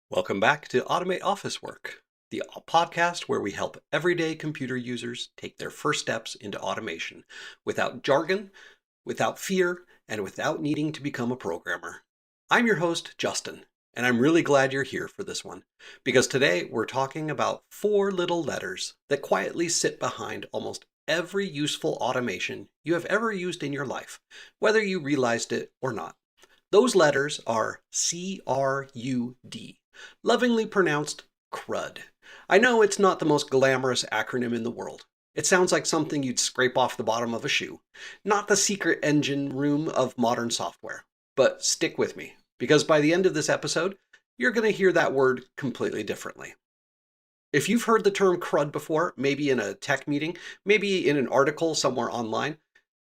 Welcome back to Automate Office Work, the podcast where we help everyday computer users take their first steps into automation without jargon, without fear, and without needing to become a programmer. I'm your host, Justin, and I'm really glad you're here for this one, because today we're talking about 4 little letters that quietly sit behind almost every useful automation you have ever used in your life, whether you realized it or not. Those letters are CRUD, lovingly pronounced CRUD. I know it's not the most glamorous acronym in the world. It sounds like something you'd scrape off the bottom of a shoe, not the secret engine room of modern software. But stick with me, because by the end of this episode, you're going to hear that word completely differently. If you've heard the term CRUD before, maybe in a tech meeting, maybe in an article somewhere online,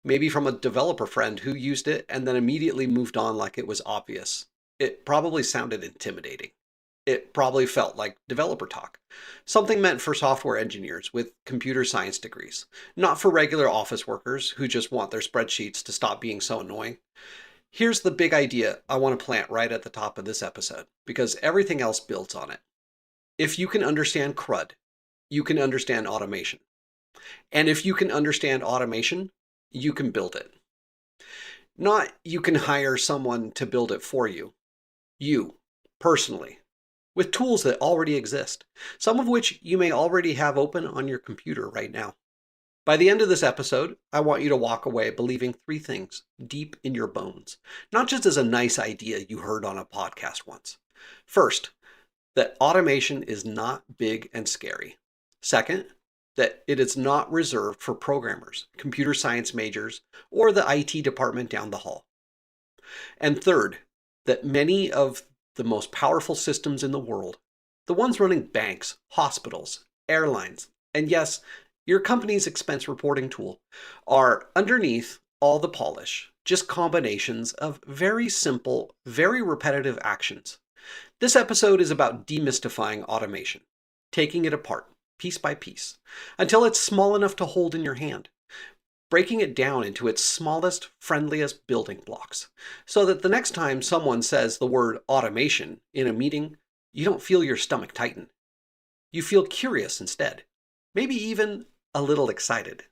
maybe from a developer friend who used it and then immediately moved on like it was obvious, it probably sounded intimidating. It probably felt like developer talk, something meant for software engineers with computer science degrees, not for regular office workers who just want their spreadsheets to stop being so annoying. Here's the big idea I want to plant right at the top of this episode, because everything else builds on it. If you can understand CRUD, you can understand automation. And if you can understand automation, you can build it. Not you can hire someone to build it for you. You, personally, with tools that already exist, some of which you may already have open on your computer right now. By the end of this episode, I want you to walk away believing 3 things deep in your bones, not just as a nice idea you heard on a podcast once. First, that automation is not big and scary. Second, that it is not reserved for programmers, computer science majors, or the IT department down the hall. And third, that many of the most powerful systems in the world, the ones running banks, hospitals, airlines, and yes, your company's expense reporting tool, are underneath all the polish, just combinations of very simple, very repetitive actions. This episode is about demystifying automation, taking it apart, piece by piece, until it's small enough to hold in your hand, breaking it down into its smallest, friendliest building blocks, so that the next time someone says the word automation in a meeting, you don't feel your stomach tighten. You feel curious instead, maybe even a little excited.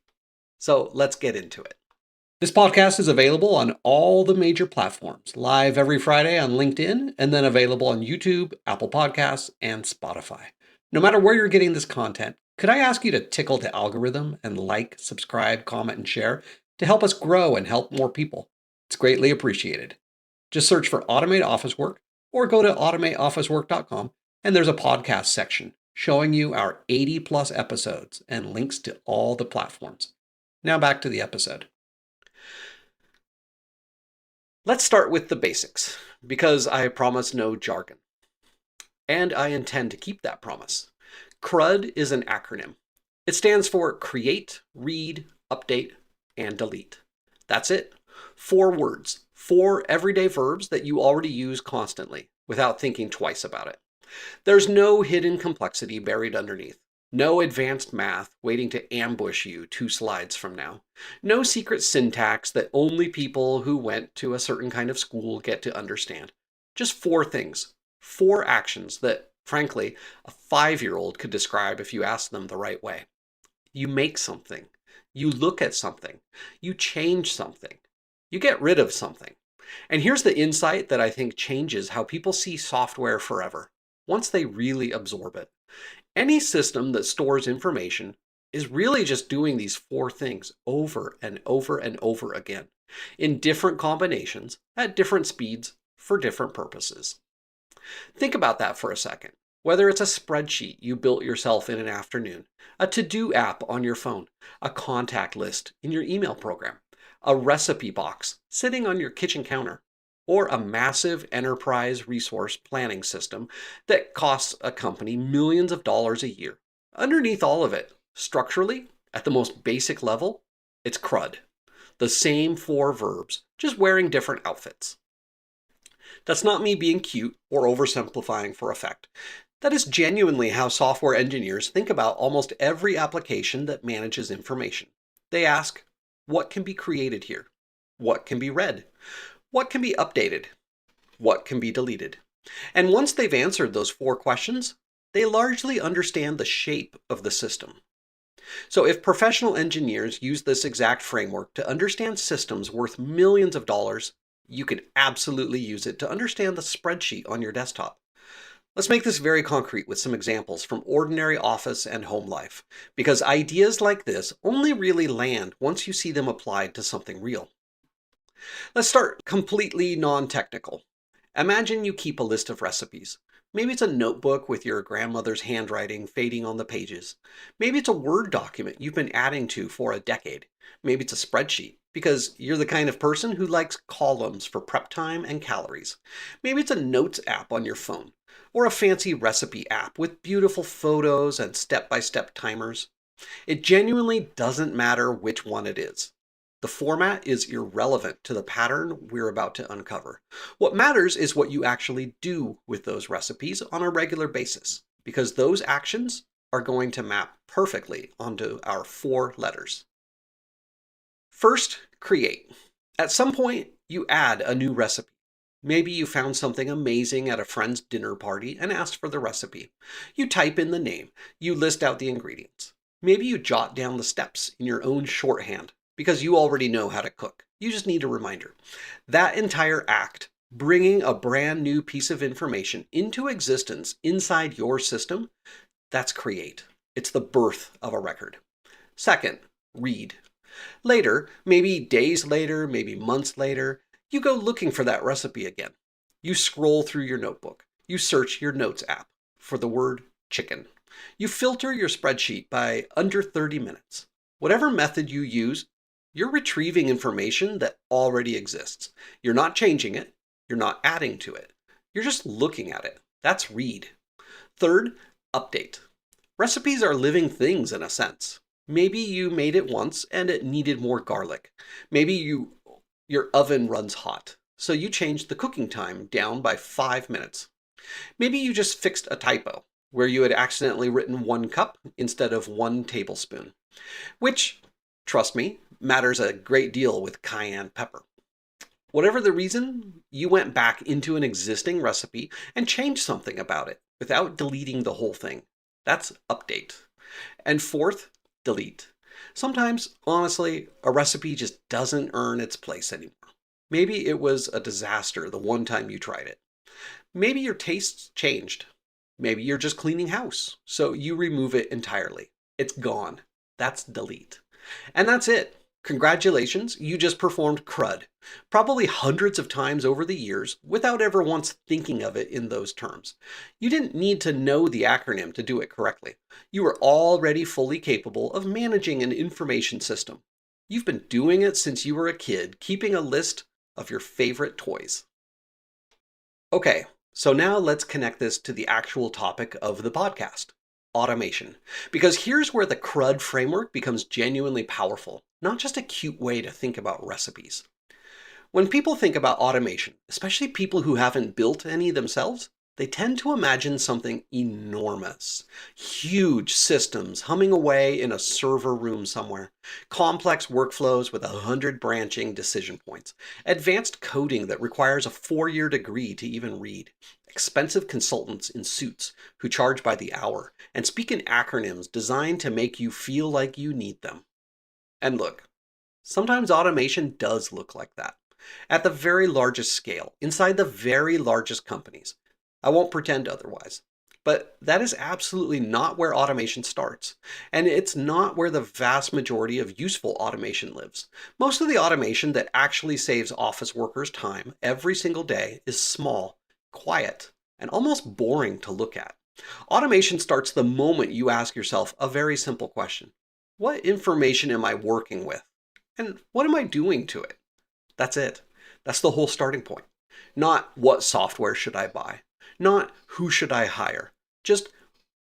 So let's get into it. This podcast is available on all the major platforms, live every Friday on LinkedIn, and then available on YouTube, Apple Podcasts, and Spotify. No matter where you're getting this content, could I ask you to tickle the algorithm and like, subscribe, comment, and share to help us grow and help more people? It's greatly appreciated. Just search for Automate Office Work or go to automateofficework.com, and there's a podcast section showing you our 80 plus episodes and links to all the platforms. Now back to the episode. Let's start with the basics, because I promise no jargon. And I intend to keep that promise. CRUD is an acronym. It stands for Create, Read, Update, and Delete. That's it. 4 words, 4 everyday verbs that you already use constantly without thinking twice about it. There's no hidden complexity buried underneath. No advanced math waiting to ambush you 2 slides from now. No secret syntax that only people who went to a certain kind of school get to understand. Just 4 things, 4 actions that, frankly, a 5-year-old could describe if you asked them the right way. You make something. You look at something. You change something. You get rid of something. And here's the insight that I think changes how people see software forever, once they really absorb it. Any system that stores information is really just doing these 4 things over and over and over again, in different combinations, at different speeds, for different purposes. Think about that for a second. Whether it's a spreadsheet you built yourself in an afternoon, a to-do app on your phone, a contact list in your email program, a recipe box sitting on your kitchen counter, or a massive enterprise resource planning system that costs a company millions of dollars a year. Underneath all of it, structurally, at the most basic level, it's CRUD. The same 4 verbs, just wearing different outfits. That's not me being cute or oversimplifying for effect. That is genuinely how software engineers think about almost every application that manages information. They ask, what can be created here? What can be read? What can be updated? What can be deleted? And once they've answered those 4 questions, they largely understand the shape of the system. So if professional engineers use this exact framework to understand systems worth millions of dollars, you could absolutely use it to understand the spreadsheet on your desktop. Let's make this very concrete with some examples from ordinary office and home life, because ideas like this only really land once you see them applied to something real. Let's start completely non-technical. Imagine you keep a list of recipes. Maybe it's a notebook with your grandmother's handwriting fading on the pages. Maybe it's a Word document you've been adding to for a decade. Maybe it's a spreadsheet, because you're the kind of person who likes columns for prep time and calories. Maybe it's a notes app on your phone, or a fancy recipe app with beautiful photos and step-by-step timers. It genuinely doesn't matter which one it is. The format is irrelevant to the pattern we're about to uncover. What matters is what you actually do with those recipes on a regular basis, because those actions are going to map perfectly onto our 4 letters. First, create. At some point, you add a new recipe. Maybe you found something amazing at a friend's dinner party and asked for the recipe. You type in the name. You list out the ingredients. Maybe you jot down the steps in your own shorthand, because you already know how to cook. You just need a reminder. That entire act, bringing a brand new piece of information into existence inside your system, that's create. It's the birth of a record. Second, read. Later, maybe days later, maybe months later, you go looking for that recipe again. You scroll through your notebook. You search your notes app for the word chicken. You filter your spreadsheet by under 30 minutes. Whatever method you use, you're retrieving information that already exists. You're not changing it. You're not adding to it. You're just looking at it. That's read. Third, update. Recipes are living things in a sense. Maybe you made it once and it needed more garlic. Maybe your oven runs hot, so you changed the cooking time down by 5 minutes. Maybe you just fixed a typo where you had accidentally written 1 cup instead of 1 tablespoon, which, trust me, matters a great deal with cayenne pepper. Whatever the reason, you went back into an existing recipe and changed something about it without deleting the whole thing. That's update. And fourth, delete. Sometimes, honestly, a recipe just doesn't earn its place anymore. Maybe it was a disaster the one time you tried it. Maybe your tastes changed. Maybe you're just cleaning house, so you remove it entirely. It's gone. That's delete. And that's it. Congratulations, you just performed CRUD, probably hundreds of times over the years without ever once thinking of it in those terms. You didn't need to know the acronym to do it correctly. You were already fully capable of managing an information system. You've been doing it since you were a kid, keeping a list of your favorite toys. Okay, so now let's connect this to the actual topic of the podcast. Automation. Because here's where the CRUD framework becomes genuinely powerful, not just a cute way to think about recipes. When people think about automation, especially people who haven't built any themselves, they tend to imagine something enormous. Huge systems humming away in a server room somewhere. Complex workflows with 100 branching decision points. Advanced coding that requires a 4-year degree to even read. Expensive consultants in suits who charge by the hour and speak in acronyms designed to make you feel like you need them. And look, sometimes automation does look like that. At the very largest scale, inside the very largest companies. I won't pretend otherwise. But that is absolutely not where automation starts. And it's not where the vast majority of useful automation lives. Most of the automation that actually saves office workers time every single day is small, quiet, and almost boring to look at. Automation starts the moment you ask yourself a very simple question. What information am I working with? And what am I doing to it? That's it. That's the whole starting point. Not what software should I buy? Not who should I hire? Just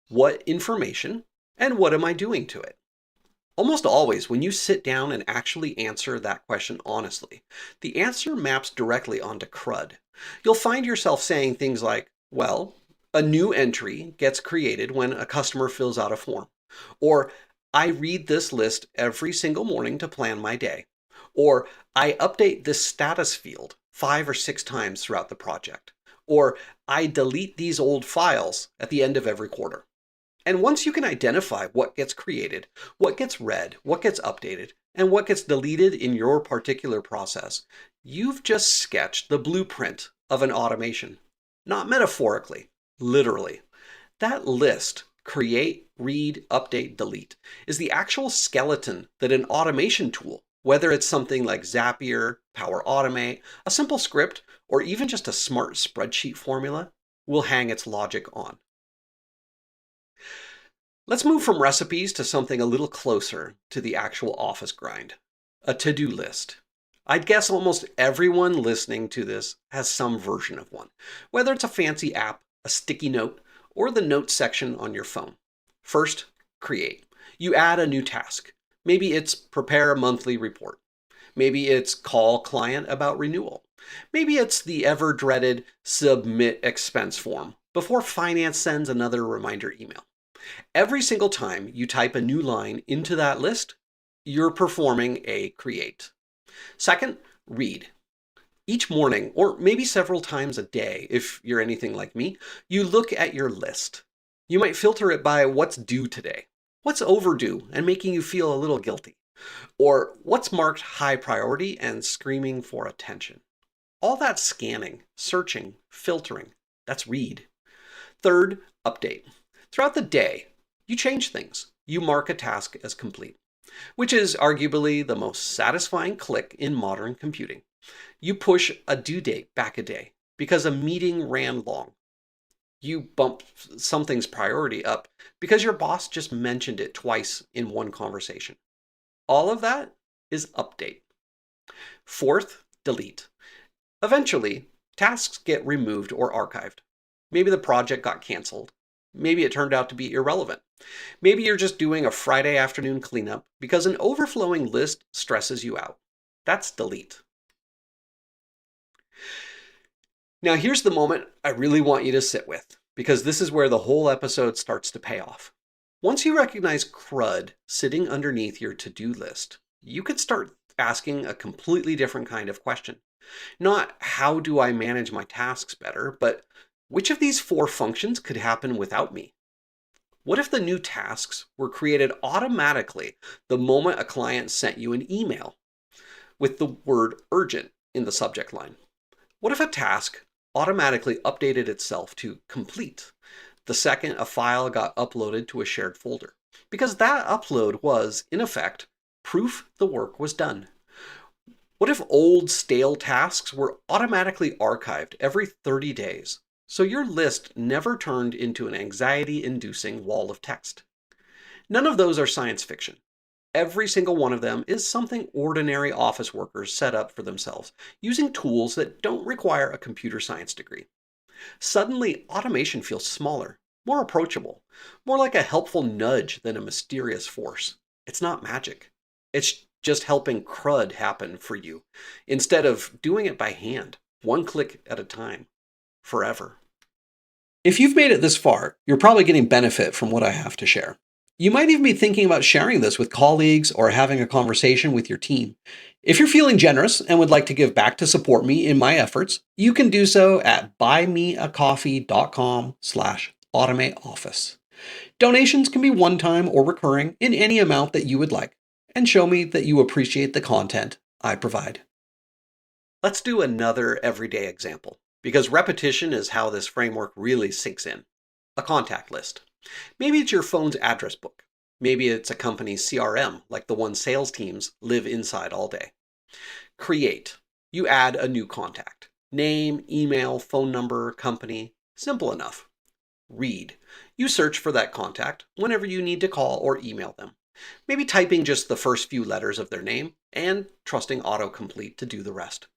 what information and what am I doing to it? Almost always, when you sit down and actually answer that question honestly, the answer maps directly onto CRUD. You'll find yourself saying things like, well, a new entry gets created when a customer fills out a form. Or, I read this list every single morning to plan my day. Or, I update this status field 5 or 6 times throughout the project. or I delete these old files at the end of every quarter. And once you can identify what gets created, what gets read, what gets updated, and what gets deleted in your particular process, you've just sketched the blueprint of an automation. Not metaphorically, literally. That list, create, read, update, delete, is the actual skeleton that an automation tool, whether it's something like Zapier, Power Automate, a simple script, or even just a smart spreadsheet formula, will hang its logic on. Let's move from recipes to something a little closer to the actual office grind, a to-do list. I'd guess almost everyone listening to this has some version of one, whether it's a fancy app, a sticky note, or the notes section on your phone. First, create. You add a new task. Maybe it's prepare a monthly report. Maybe it's call client about renewal. Maybe it's the ever-dreaded submit expense form before finance sends another reminder email. Every single time you type a new line into that list, you're performing a create. Second, read. Each morning, or maybe several times a day, if you're anything like me, you look at your list. You might filter it by what's due today, what's overdue and making you feel a little guilty, or what's marked high priority and screaming for attention. All that scanning, searching, filtering, that's read. Third, update. Throughout the day, you change things. You mark a task as complete, which is arguably the most satisfying click in modern computing. You push a due date back a day because a meeting ran long. You bump something's priority up because your boss just mentioned it twice in one conversation. All of that is update. Fourth, delete. Eventually, tasks get removed or archived. Maybe the project got canceled. Maybe it turned out to be irrelevant. Maybe you're just doing a Friday afternoon cleanup because an overflowing list stresses you out. That's delete. Now here's the moment I really want you to sit with, because this is where the whole episode starts to pay off. Once you recognize CRUD sitting underneath your to-do list, you could start asking a completely different kind of question. Not how do I manage my tasks better, but which of these 4 functions could happen without me? What if the new tasks were created automatically the moment a client sent you an email with the word urgent in the subject line? What if a task automatically updated itself to complete the second a file got uploaded to a shared folder? Because that upload was, in effect, proof the work was done. What if old stale tasks were automatically archived every 30 days? So your list never turned into an anxiety-inducing wall of text. None of those are science fiction. Every single one of them is something ordinary office workers set up for themselves, using tools that don't require a computer science degree. Suddenly, automation feels smaller, more approachable, more like a helpful nudge than a mysterious force. It's not magic. It's just helping CRUD happen for you, instead of doing it by hand, one click at a time, forever. If you've made it this far, you're probably getting benefit from what I have to share. You might even be thinking about sharing this with colleagues or having a conversation with your team. If you're feeling generous and would like to give back to support me in my efforts, you can do so at buymeacoffee.com/automateoffice. Donations can be one-time or recurring in any amount that you would like, and show me that you appreciate the content I provide. Let's do another everyday example, because repetition is how this framework really sinks in. A contact list. Maybe it's your phone's address book. Maybe it's a company's CRM, like the one sales teams live inside all day. Create. You add a new contact. Name, email, phone number, company. Simple enough. Read. You search for that contact whenever you need to call or email them. Maybe typing just the first few letters of their name and trusting autocomplete to do the rest.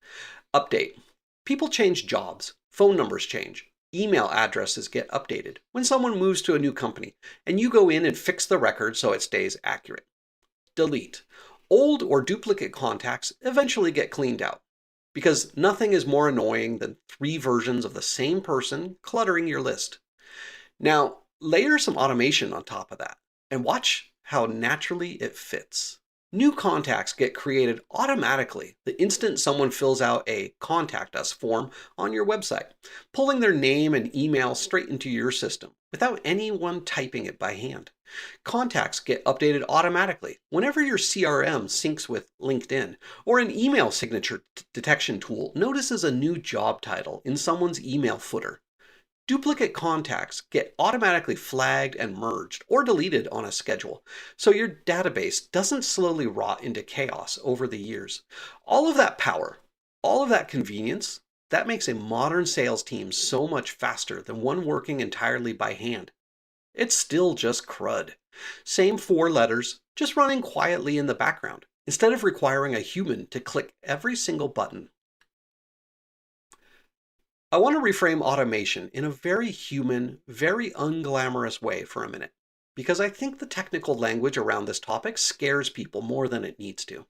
Update. People change jobs. Phone numbers change. Email addresses get updated when someone moves to a new company, and you go in and fix the record so it stays accurate. Delete. Old or duplicate contacts eventually get cleaned out, because nothing is more annoying than 3 versions of the same person cluttering your list. Now, layer some automation on top of that, and watch how naturally it fits. New contacts get created automatically the instant someone fills out a Contact Us form on your website, pulling their name and email straight into your system without anyone typing it by hand. Contacts get updated automatically whenever your CRM syncs with LinkedIn, or an email signature detection tool notices a new job title in someone's email footer. Duplicate contacts get automatically flagged and merged or deleted on a schedule, so your database doesn't slowly rot into chaos over the years. All of that power, all of that convenience, that makes a modern sales team so much faster than one working entirely by hand. It's still just CRUD. Same four letters, just running quietly in the background, instead of requiring a human to click every single button. I want to reframe automation in a very human, very unglamorous way for a minute, because I think the technical language around this topic scares people more than it needs to.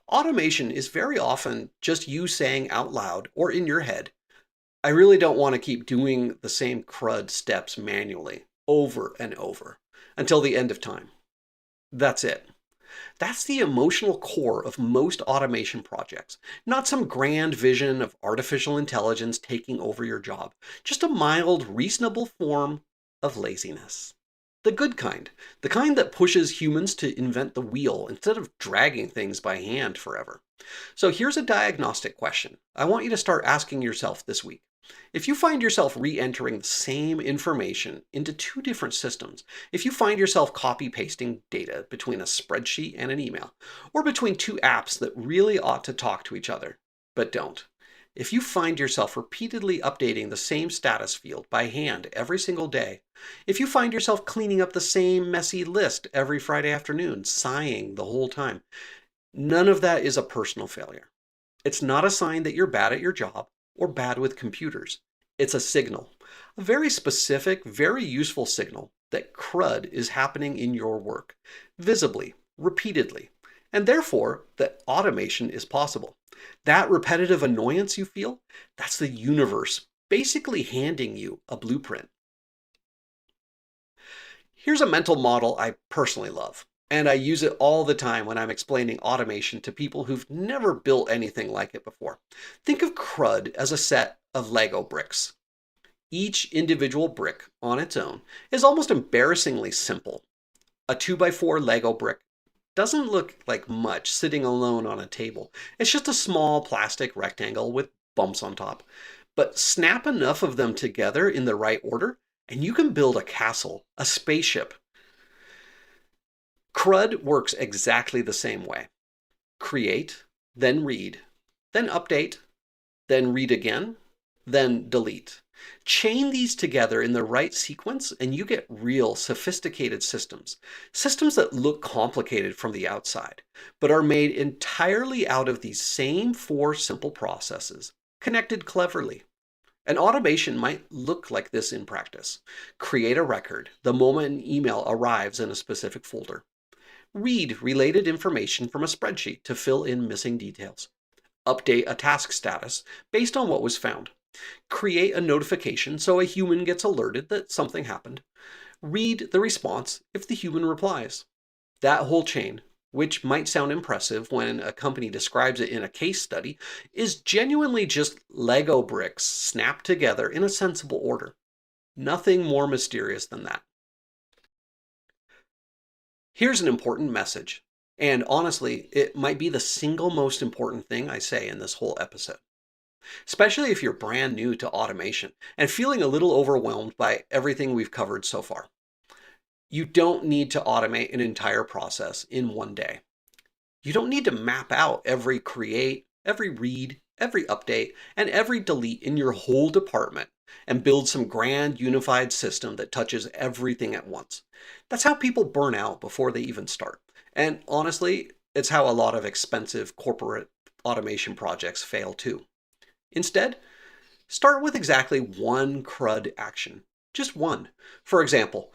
Automation is very often just you saying out loud or in your head, I really don't want to keep doing the same CRUD steps manually over and over until the end of time. That's it. That's the emotional core of most automation projects, not some grand vision of artificial intelligence taking over your job, just a mild, reasonable form of laziness. The good kind, the kind that pushes humans to invent the wheel instead of dragging things by hand forever. So here's a diagnostic question I want you to start asking yourself this week. If you find yourself re-entering the same information into two different systems, if you find yourself copy-pasting data between a spreadsheet and an email, or between two apps that really ought to talk to each other, but don't, if you find yourself repeatedly updating the same status field by hand every single day, if you find yourself cleaning up the same messy list every Friday afternoon, sighing the whole time, none of that is a personal failure. It's not a sign that you're bad at your job or bad with computers. It's a signal, a very specific, very useful signal that CRUD is happening in your work, visibly, repeatedly, and therefore that automation is possible. That repetitive annoyance you feel, that's the universe basically handing you a blueprint. Here's a mental model I personally love, and I use it all the time when I'm explaining automation to people who've never built anything like it before. Think of CRUD as a set of Lego bricks. Each individual brick on its own is almost embarrassingly simple. A 2x4 Lego brick doesn't look like much sitting alone on a table. It's just a small plastic rectangle with bumps on top. But snap enough of them together in the right order, and you can build a castle, a spaceship. CRUD works exactly the same way. Create, then read, then update, then read again, then delete. Chain these together in the right sequence and you get real sophisticated systems. Systems that look complicated from the outside, but are made entirely out of these same four simple processes, connected cleverly. An automation might look like this in practice. Create a record the moment an email arrives in a specific folder. Read related information from a spreadsheet to fill in missing details. Update a task status based on what was found. Create a notification so a human gets alerted that something happened. Read the response if the human replies. That whole chain, which might sound impressive when a company describes it in a case study, is genuinely just Lego bricks snapped together in a sensible order. Nothing more mysterious than that. Here's an important message, and honestly, it might be the single most important thing I say in this whole episode. Especially if you're brand new to automation and feeling a little overwhelmed by everything we've covered so far. You don't need to automate an entire process in one day. You don't need to map out every create, every read, every update, and every delete in your whole department and build some grand unified system that touches everything at once. That's how people burn out before they even start. And honestly, it's how a lot of expensive corporate automation projects fail too. Instead, start with exactly one CRUD action, just one. For example,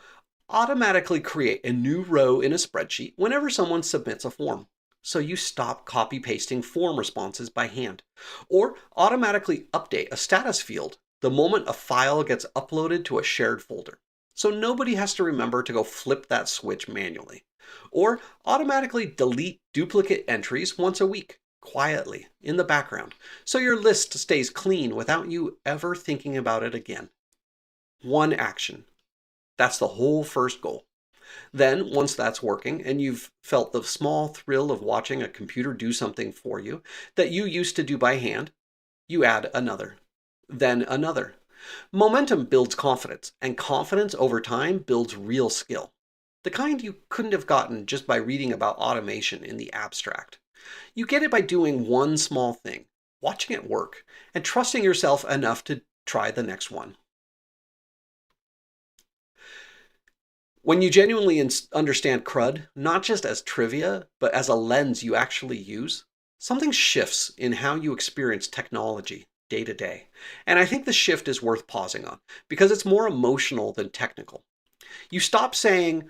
automatically create a new row in a spreadsheet whenever someone submits a form, so you stop copy-pasting form responses by hand. Or automatically update a status field the moment a file gets uploaded to a shared folder, so nobody has to remember to go flip that switch manually. Or automatically delete duplicate entries once a week, quietly, in the background, so your list stays clean without you ever thinking about it again. One action. That's the whole first goal. Then, once that's working and you've felt the small thrill of watching a computer do something for you that you used to do by hand, you add another, then another. Momentum builds confidence, and confidence over time builds real skill. The kind you couldn't have gotten just by reading about automation in the abstract. You get it by doing one small thing, watching it work, and trusting yourself enough to try the next one. When you genuinely understand CRUD, not just as trivia, but as a lens you actually use, something shifts in how you experience technology day to day. And I think the shift is worth pausing on because it's more emotional than technical. You stop saying,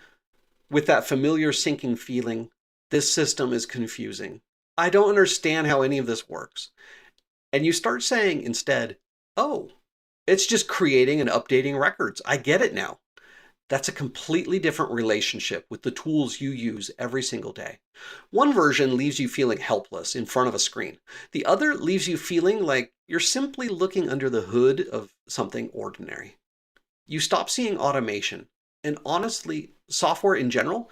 with that familiar sinking feeling, this system is confusing. I don't understand how any of this works. And you start saying instead, oh, it's just creating and updating records. I get it now. That's a completely different relationship with the tools you use every single day. One version leaves you feeling helpless in front of a screen. The other leaves you feeling like you're simply looking under the hood of something ordinary. You stop seeing automation, and honestly, software in general,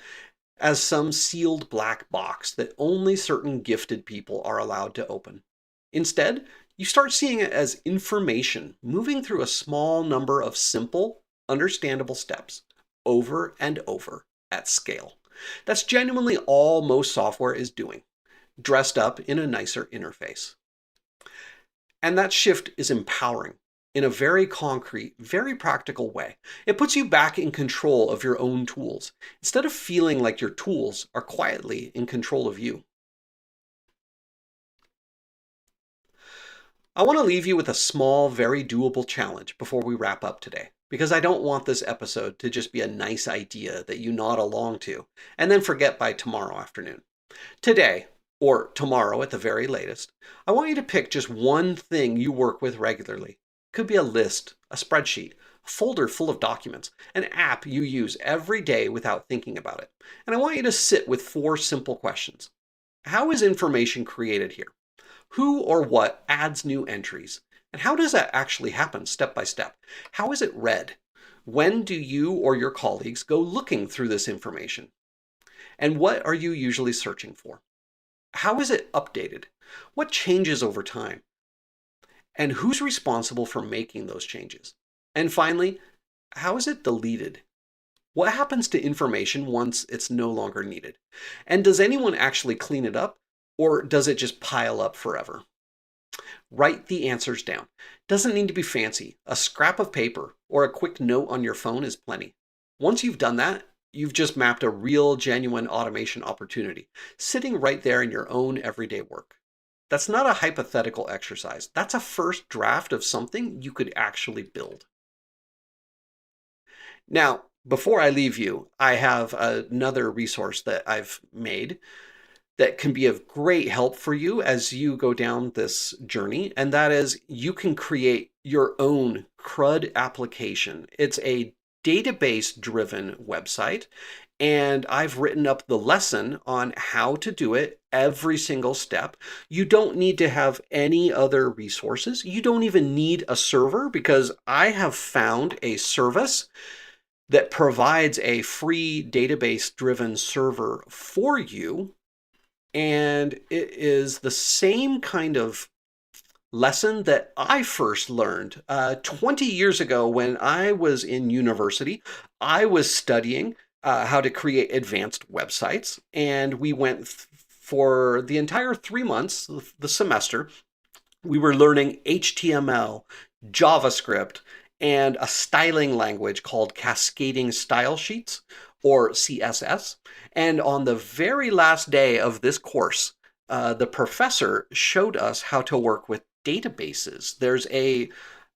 as some sealed black box that only certain gifted people are allowed to open. Instead, you start seeing it as information moving through a small number of simple, understandable steps over and over at scale. That's genuinely all most software is doing, dressed up in a nicer interface. And that shift is empowering in a very concrete, very practical way. It puts you back in control of your own tools, instead of feeling like your tools are quietly in control of you. I want to leave you with a small, very doable challenge before we wrap up today, because I don't want this episode to just be a nice idea that you nod along to and then forget by tomorrow afternoon. Today, or tomorrow at the very latest, I want you to pick just one thing you work with regularly. It could be a list, a spreadsheet, a folder full of documents, an app you use every day without thinking about it. And I want you to sit with 4 simple questions. How is information created here? Who or what adds new entries? And how does that actually happen step by step? How is it read? When do you or your colleagues go looking through this information? And what are you usually searching for? How is it updated? What changes over time? And who's responsible for making those changes? And finally, how is it deleted? What happens to information once it's no longer needed? And does anyone actually clean it up? Or does it just pile up forever? Write the answers down. Doesn't need to be fancy. A scrap of paper or a quick note on your phone is plenty. Once you've done that, you've just mapped a real, genuine automation opportunity, sitting right there in your own everyday work. That's not a hypothetical exercise. That's a first draft of something you could actually build. Now, before I leave you, I have another resource that I've made that can be of great help for you as you go down this journey, and that is you can create your own CRUD application. It's a database-driven website, and I've written up the lesson on how to do it every single step. You don't need to have any other resources. You don't even need a server, because I have found a service that provides a free database-driven server for you. And it is the same kind of lesson that I first learned 20 years ago when I was in university. I was studying how to create advanced websites, and we went for the entire 3 months, the semester, we were learning HTML, JavaScript, and a styling language called cascading style sheets, or CSS. And on the very last day of this course, the professor showed us how to work with databases. There's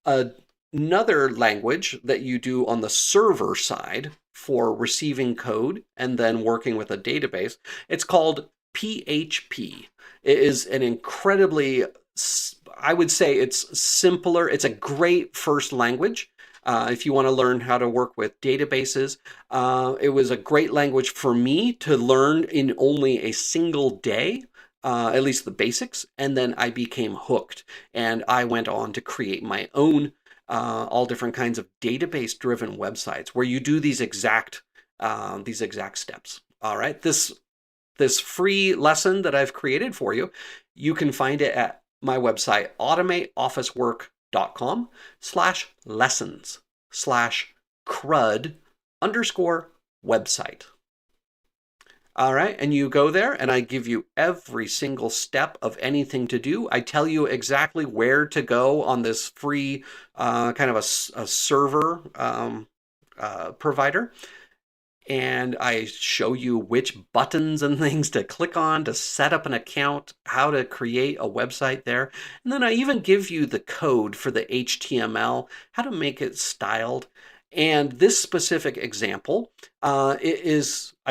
another language that you do on the server side for receiving code and then working with a database. It's called PHP. It is an incredibly, I would say it's simpler. It's a great first language. If you want to learn how to work with databases, it was a great language for me to learn in only a single day. At least the basics, and then I became hooked, and I went on to create my own all different kinds of database-driven websites where you do these exact steps. All right, this free lesson that I've created for you, you can find it at my website, automateofficework.com/lessons/CRUD_website. All right, and you go there and I give you every single step of anything to do. I tell you exactly where to go on this free kind of a server provider. And I show you which buttons and things to click on to set up an account, how to create a website there. And then I even give you the code for the HTML, how to make it styled. And this specific example, I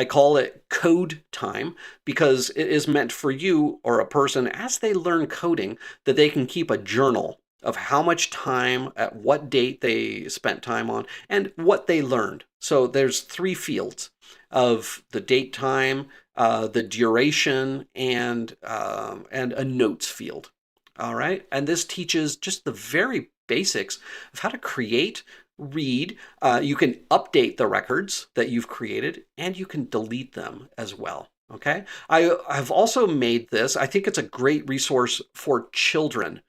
call it code time because it is meant for you or a person as they learn coding that they can keep a journal of how much time, at what date they spent time on, and what they learned. So there's 3 fields of the date, time, the duration, and a notes field. All right, and this teaches just the very basics of how to create, read. You can update the records that you've created, and you can delete them as well. Okay, I've also made this. I think it's a great resource for children.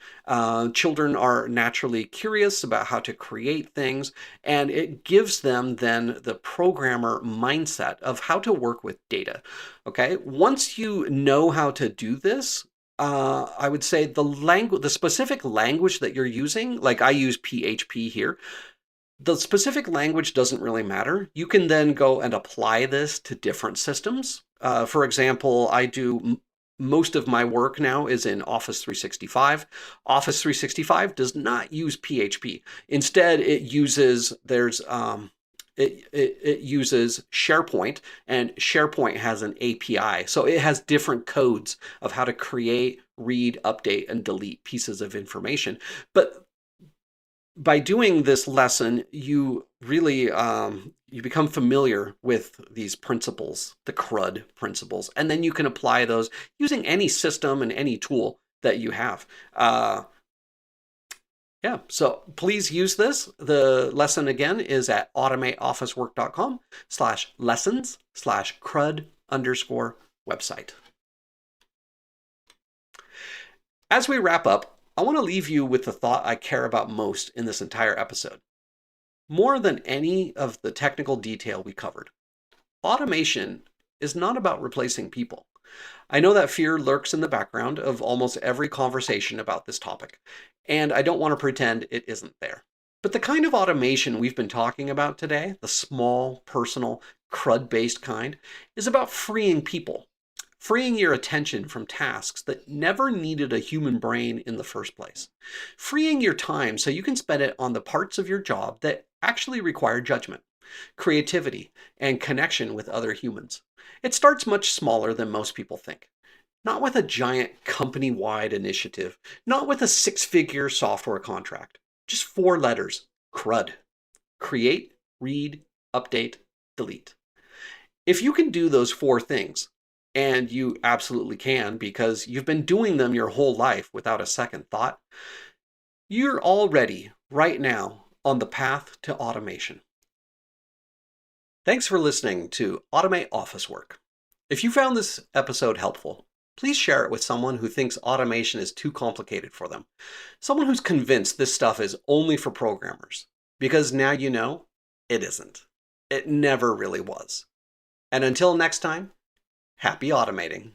Children are naturally curious about how to create things, and it gives them then the programmer mindset of how to work with data. Okay, once you know how to do this, I would say the specific language that you're using, like I use PHP here, the specific language doesn't really matter. You can then go and apply this to different systems. For example, I do most of my work now is in Office 365. Office 365 does not use PHP. Instead, it uses it uses SharePoint, and SharePoint has an API. So it has different codes of how to create, read, update, and delete pieces of information. But by doing this lesson, you really you become familiar with these principles, the CRUD principles, and then you can apply those using any system and any tool that you have. Yeah, so please use this. The lesson again is at automateofficework.com/lessons/CRUD_website. As we wrap up, I want to leave you with the thought I care about most in this entire episode. More than any of the technical detail we covered, automation is not about replacing people. I know that fear lurks in the background of almost every conversation about this topic, and I don't want to pretend it isn't there. But the kind of automation we've been talking about today, the small, personal, CRUD-based kind, is about freeing people. Freeing your attention from tasks that never needed a human brain in the first place. Freeing your time so you can spend it on the parts of your job that actually require judgment, creativity, and connection with other humans. It starts much smaller than most people think. Not with a giant company-wide initiative, not with a 6-figure software contract. Just 4 letters, CRUD. Create, read, update, delete. If you can do those 4 things, and you absolutely can because you've been doing them your whole life without a second thought, you're already, right now, on the path to automation. Thanks for listening to Automate Office Work. If you found this episode helpful, please share it with someone who thinks automation is too complicated for them. Someone who's convinced this stuff is only for programmers. Because now you know, it isn't. It never really was. And until next time, happy automating.